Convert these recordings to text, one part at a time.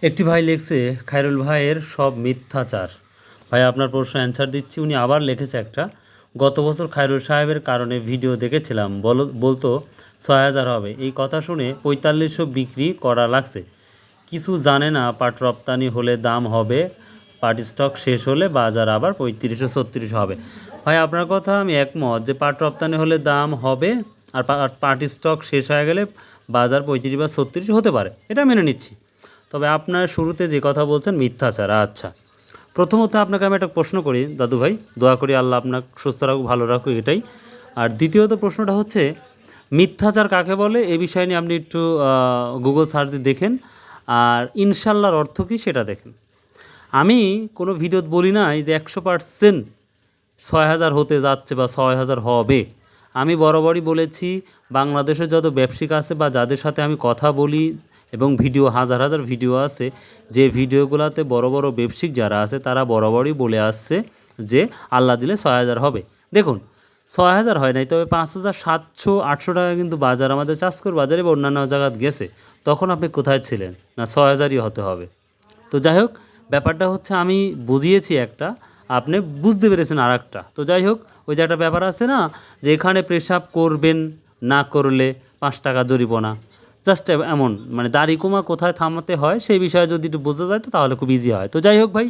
একটি ভাই লিখছে খায়রুল ভাইয়ের সব মিথ্যাচার। ভাই আপনার প্রশ্ন অ্যান্সার দিচ্ছি। উনি আবার লিখেছে একটা, গত বছর খায়রুল সাহেবের কারণে ভিডিও দেখেছিলাম, বলতো ৬,০০০ হবে, এই কথা শুনে ৪৫০০ বিক্রি করা লাগছে। কিছু জানে না পাট রপ্তানি হলে দাম হবে, পাট স্টক শেষ হলে বাজার আবার ৩৫০০ ৩৬০০ হবে। ভাই আপনার কথা আমি একমত যে পাট রপ্তানি হলে দাম হবে, আর পাট স্টক শেষ হয়ে গেলে বাজার ৩৫ বা ৩৬ হতে পারে, এটা মেনে নিচ্ছি। তবে আপনার শুরুতে যে কথা বলছেন মিথ্যাচার, আচ্ছা প্রথমত আপনাকে আমি একটা প্রশ্ন করি দাদু ভাই, দোয়া করি আল্লাহ আপনাকে সুস্থ রাখুক, ভালো রাখুক, এটাই। আর দ্বিতীয়ত প্রশ্নটা হচ্ছে মিথ্যাচার কাকে বলে, এ বিষয় নিয়ে আপনি একটু গুগল সার্চ দিয়ে দেখেন, আর ইনশাল্লাহর অর্থ কী সেটা দেখেন। আমি কোনো ভিডিওতে বলি নাই যে ১০০% ৬,০০০ হতে যাচ্ছে বা ৬,০০০ হবে। আমি বরাবরই বলেছি বাংলাদেশের যত ব্যবসায়িক আছে বা যাদের সাথে আমি কথা বলি এবং ভিডিও হাজার হাজার ভিডিও আছে, যে ভিডিওগুলোতে বড় বড় ব্যবসায়িক যারা আছে তারা বরাবরই বলে আসছে যে আল্লাহ দিলে ৬,০০০ হবে। দেখুন ৬,০০০ হয় নাই, তবে ৫,৭০০-৮০০ টাকা কিন্তু বাজার আমাদের চাষকর বাজারে বা অন্যান্য জায়গায় গেছে। তখন আপনি কোথায় ছিলেন? না ৬,০০০ই হতে হবে। তো যাই হোক, ব্যাপারটা হচ্ছে আমি বুঝিয়েছি একটা, আপনি বুঝতে পেরেছেন আর একটা। তো যাই হোক, ওই যে একটা ব্যাপার আছে না, যে এখানে পেশাব করবেন, না করলে ৫ টাকা জরিমানা, জাস্ট এমন, মানে দাড়ি কমা কোথায় থামাতে হয় সেই বিষয়ে যদি একটু বোঝা যায় তো তাহলে খুব ইজি হয়। তো যাই হোক ভাই,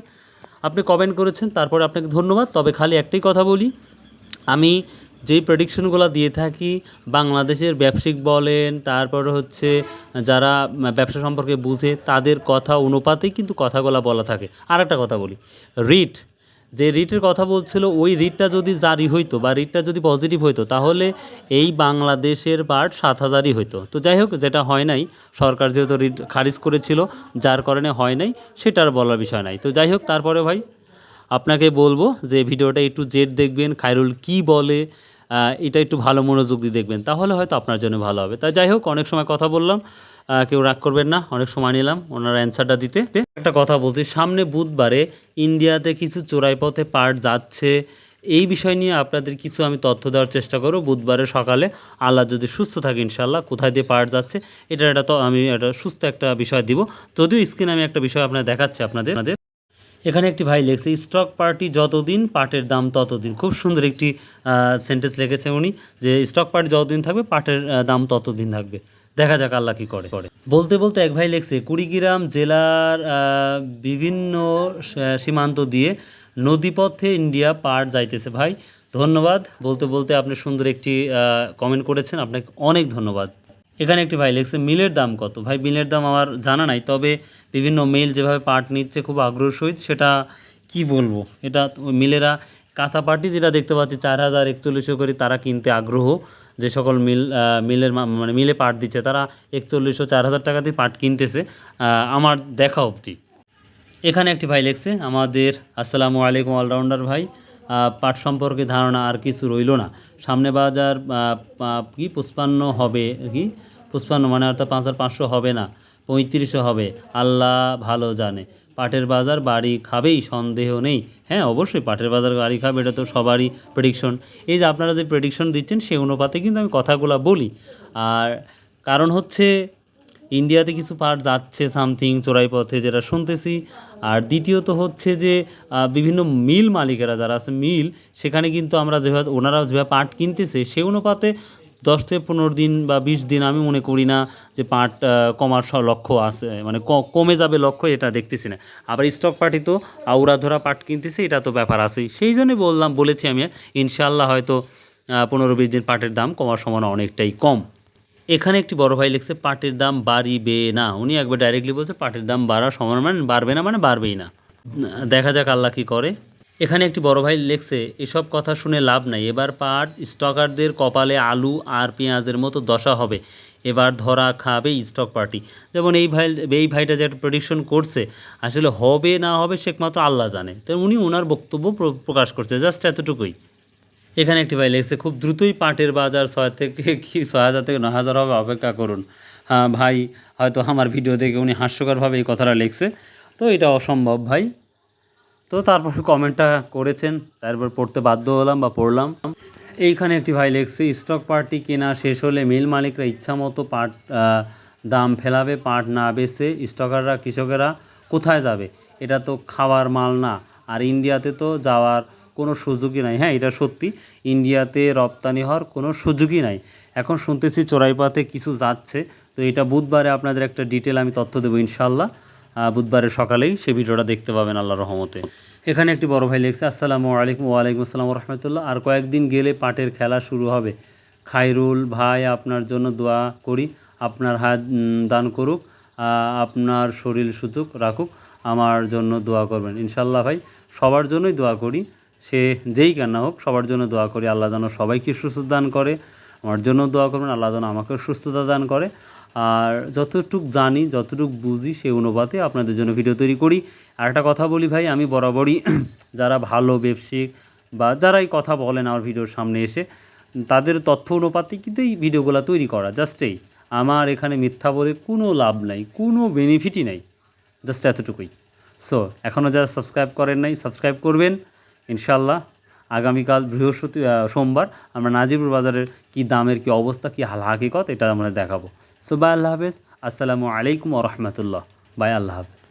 আপনি কমেন্ট করেছেন, তারপরে আপনাকে ধন্যবাদ। তবে খালি একটাই কথা বলি, আমি যেই প্রেডিকশনগুলো দিয়ে থাকি বাংলাদেশের ব্যবসায়িক বলেন, তারপরে হচ্ছে যারা ব্যবসা সম্পর্কে বুঝে তাদের কথা অনুপাতেই কিন্তু কথাগুলো বলা থাকে। আর একটা কথা বলি, রিট, যে রিটের কথা বলছিল, ওই রিটটা যদি জারি হইতো বা রিটটা যদি পজিটিভ হইতো তাহলে এই বাংলাদেশের পার্ট ৭,০০০ই হইতো। তো যাই হোক, যেটা হয় নাই, সরকার যেহেতু রিট খারিজ করেছিল যার কারণে হয় নাই, সেটার বলার বিষয় নাই। তো যাই হোক, তারপরে ভাই আপনাকে বলবো যে ভিডিওটা একটু জেড দেখবেন, খায়রুল কি বলে এটা একটু ভালো মনোযোগ দিয়ে দেখবেন, তাহলে হয়তো আপনার জন্য ভালো হবে। তাই যাই হোক, অনেক সময় কথা বললাম, কেউ রাগ করবেন না, অনেক সময় নিলাম ওনার অ্যান্সারটা দিতে। একটা কথা বলছি, সামনে বুধবারে ইন্ডিয়াতে কিছু চোরাই পথে পার্ট যাচ্ছে, এই বিষয় নিয়ে আপনাদের কিছু আমি তথ্য দেওয়ার চেষ্টা করব বুধবারে সকালে, আল্লাহ যদি সুস্থ থাকে ইনশাল্লাহ। কোথায় দিয়ে পার্ট যাচ্ছে এটা তো আমি একটা সুস্থ একটা বিষয় দিব। যদিও স্ক্রিনে আমি একটা বিষয় আপনার দেখাচ্ছি আপনাদের। এখানে একটি ভাই লিখছে, স্টক পার্টি যতদিন পাটের দাম ততদিন। খুব সুন্দর একটি সেন্টেন্স লিখেছে উনি, যে স্টক পার্টি যতদিন থাকবে পাটের দাম ততদিন থাকবে। দেখা যাক আল্লাহ কী করে। বলতে বলতে এক ভাই লিখছে, কুড়িগ্রাম জেলার বিভিন্ন সীমান্ত দিয়ে নদীপথে ইন্ডিয়া পাট যাইতেছে। ভাই ধন্যবাদ, বলতে বলতে আপনি সুন্দর একটি কমেন্ট করেছেন, আপনাকে অনেক ধন্যবাদ। এখানে একটি ভাই লিখছে, মিলের দাম কত? ভাই মিলের দাম আমার জানা নাই, তবে বিভিন্ন মিল যেভাবে পাট নিচ্ছে খুব আগ্রহ সহিত, সেটা কি বলবো, এটা মিলেরা কাঁচা পাটই যেটা দেখতে পাচ্ছি ৪,০০০-৪১০০ করে তারা কিনতে আগ্রহ। যে সকল মিলের মানে মিলে পাট দিচ্ছে তারা ৪১০০-৪,০০০ টাকাতেই পাট কিনতেছে আমার দেখা অবধি। এখানে একটি ভাই লিখছে আমাদের, আসসালামু আলাইকুম অলরাউন্ডার ভাই, পাট সম্পর্কে ধারণা আর কিছু রইল না। সামনে বাজার কি ৫৫ হবে, কি ৫৫ মানে অর্থাৎ ৫,৫০০ হবে না, ৩৫০০ হবে, আল্লাহ ভালো জানে। পাটের বাজার বাড়ি খাবেই, সন্দেহ নেই। হ্যাঁ অবশ্যই পাটের বাজার বাড়ি খাবে, এটা তো সবারই প্রেডিকশন। এই যে আপনারা যে প্রেডিকশন দিচ্ছেন সেই অনুপাতে কিন্তু আমি কথাগুলো বলি। আর কারণ হচ্ছে ইন্ডিয়াতে কিছু পার্ট যাচ্ছে সামথিং চোরাই পথে, যেটা শুনতেছি। আর দ্বিতীয়ত হচ্ছে যে বিভিন্ন মিল মালিকেরা যারা আছে মিল, সেখানে কিন্তু আমরা যেভাবে ওনারা যেভাবে পাট কিনতেছে সেই অনুপাতে ১০ থেকে ১৫ দিন বা ২০ দিন আমি মনে করি না যে পাট কমার লক্ষ্য আছে, মানে কমে যাবে লক্ষ্য, এটা দেখতেছি না। আবার স্টক পার্টি তো আউরাধরা পাট কিনতেছে, এটা তো ব্যাপার আছেই। সেই জন্যই বলেছি আমি ইনশাআল্লাহ হয়তো ১৫-২০ দিন পাটের দাম কমার সম্ভাবনা অনেকটাই কম। এখানে একটি বড় ভাই লিখছে, পাটের দাম বাড়িবে না। উনি একবার ডাইরেক্টলি বলছে পাটের দাম বাড়ার সম্ভাবনা মানে বাড়বে না, মানে বাড়বেই না। দেখা যাক আল্লাহ কী করে। এখানে একটি বড় ভাই লিখছে, এসব কথা শুনে লাভ নাই, এবার পাট স্টকারদের কপালে আলু আর পেঁয়াজের মতো দশা হবে, এবার ধরা খাবে স্টক পার্টি। যেমন এই ভাইটা যে একটা প্রেডিকশন করছে, আসলে হবে না হবে সে একমাত্র আল্লাহ জানে। তো উনি ওনার বক্তব্য প্রকাশ করছে, জাস্ট এতটুকুই। এখানে একটি ভাই লিখছে, খুব দ্রুতই পাটের বাজার ৬,০০০ থেকে ৯,০০০ হবে, অপেক্ষা করুন। হ্যাঁ ভাই, হয়তো আমার ভিডিও দেখে উনি হাস্যকরভাবে এই কথাটা লিখছে, তো এটা অসম্ভব ভাই। তো তারপর কমেন্টটা করেছেন, তারপর পড়তে বাধ্য হলাম বা পড়লাম। এইখানে একটি ভাই লিখছে, স্টক পার্টি কেনা শেষ হলে মিল মালিকরা ইচ্ছা মতো পাট দাম ফেলাবে, পাট না বেচে স্টকাররা কৃষকেরা কোথায় যাবে? এটা তো খাওয়ার মাল না। আর ইন্ডিয়াতে তো যাওয়ার কোনো সুযোগই নাই। হ্যাঁ, এটা সত্যি, ইন্ডিয়াতে রপ্তানি হওয়ার কোনো সুযোগই নাই। এখন শুনতেছি চোরাইপাতে কিছু যাচ্ছে, তো এটা বুধবারে আপনাদের একটা ডিটেল আমি তথ্য দেবো ইনশাল্লাহ। বুধবারের সকালেই সেই ভিডিওটা দেখতে পাবেন আল্লাহর রহমতে। এখানে একটি বড় ভাই লিখছে, আসসালামু আলাইকুম। ওয়ালাইকুম আসসালাম রহমতুল্লাহ। আর কয়েকদিন গেলে পাটের খেলা শুরু হবে। খায়রুল ভাই, আপনার জন্য দোয়া করি, আপনার হাত দান করুক, আপনার শরীর সুযোগ রাখুক, আমার জন্য দোয়া করবেন ইনশাল্লাহ। ভাই, সবার জন্যই দোয়া করি, সে যেই কেন হোক, সবার জন্য দোয়া করি। আল্লাহ যেন সবাইকে সুস্থতা দান করে, আমার জন্য দোয়া করবেন, আল্লাহ যেন আমাকেও সুস্থতা দান করে। আর যতটুক জানি, যতটুক বুঝি, সেই অনুপাতে আপনাদের জন্য ভিডিও তৈরি করি। আর একটা কথা বলি ভাই, আমি বরাবরই যারা ভালো ব্যবসায়িক বা যারা এই কথা বলেন আমার ভিডিওর সামনে এসে, তাদের তথ্য অনুপাতে কিন্তু এই ভিডিওগুলো তৈরি করা, জাস্ট এই। আমার এখানে মিথ্যা বলে কোনো লাভ নাই, কোনো বেনিফিটই নাই, জাস্ট এতটুকুই। সো এখনও যারা সাবস্ক্রাইব করেন নাই, সাবস্ক্রাইব করবেন ইনশাল্লাহ। আগামীকাল সোমবার আমরা নাজিরপুর বাজারের কী দামের কী অবস্থা, কী হাল হাকিকত, এটা আমরা দেখাবো। সো বাই, আল্লাহ হাফেজ, আসসালামু আলাইকুম ওয়া রাহমাতুল্লাহ। বাই, আল্লাহ হাফেজ।